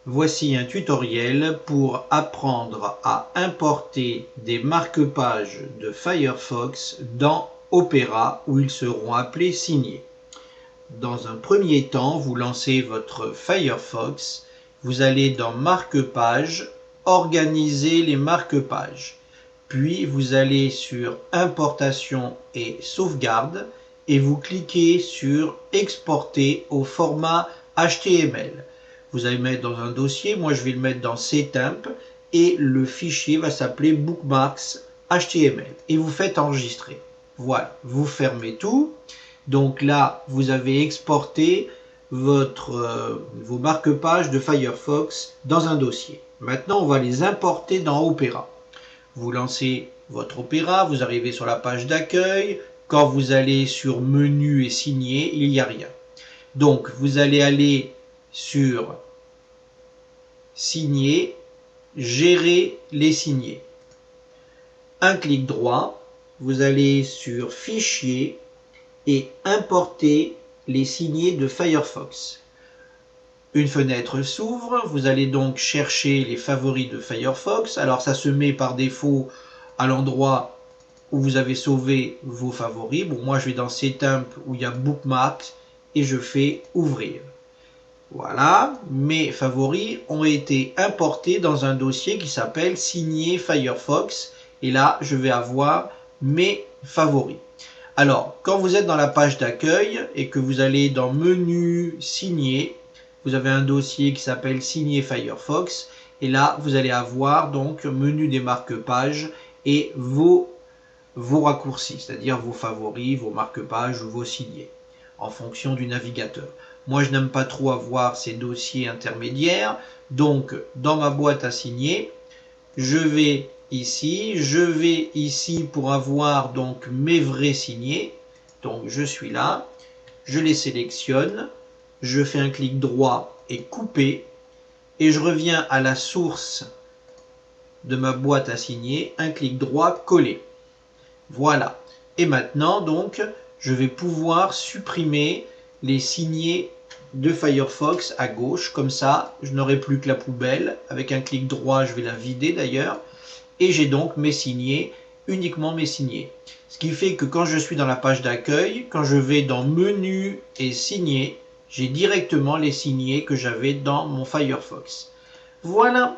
Voici un tutoriel pour apprendre à importer des marque-pages de Firefox dans Opera où ils seront appelés signés. Dans un premier temps, vous lancez votre Firefox, vous allez dans marque-pages, organiser les marque-pages. Puis vous allez sur importation et sauvegarde et vous cliquez sur exporter au format HTML. Vous allez mettre dans un dossier, moi je vais le mettre dans Ctemp et le fichier va s'appeler bookmarks HTML et vous faites enregistrer. Voilà, vous fermez tout. Donc là, vous avez exporté vos marque-pages de Firefox dans un dossier. Maintenant, on va les importer dans Opera. Vous lancez votre Opera, vous arrivez sur la page d'accueil. Quand vous allez sur Menu et Signer, il n'y a rien. Donc, vous allez aller sur Signer, Gérer les signés. Un clic droit, vous allez sur Fichier et Importer les signés de Firefox. Une fenêtre s'ouvre, vous allez donc chercher les favoris de Firefox. Alors ça se met par défaut à l'endroit où vous avez sauvé vos favoris. Bon, moi je vais dans Ctemp où il y a Bookmarks et je fais Ouvrir. Voilà, mes favoris ont été importés dans un dossier qui s'appelle Signé Firefox. Et là, je vais avoir mes favoris. Alors, quand vous êtes dans la page d'accueil et que vous allez dans Menu, Signer, vous avez un dossier qui s'appelle Signer Firefox. Et là, vous allez avoir donc menu des marque-pages et vos raccourcis, c'est-à-dire vos favoris, vos marque-pages ou vos signés, en fonction du navigateur. Moi, je n'aime pas trop avoir ces dossiers intermédiaires. Donc, dans ma boîte à signer, je vais ici pour avoir donc mes vrais signés. Donc, je suis là, je les sélectionne, je fais un clic droit et couper, et je reviens à la source de ma boîte à signer, un clic droit, coller. Voilà. Et maintenant, donc, je vais pouvoir supprimer les signés de Firefox à gauche. Comme ça, je n'aurai plus que la poubelle. Avec un clic droit, je vais la vider d'ailleurs. Et j'ai donc mes signés, uniquement mes signés. Ce qui fait que quand je suis dans la page d'accueil, quand je vais dans Menu et Signer, j'ai directement les signés que j'avais dans mon Firefox. Voilà.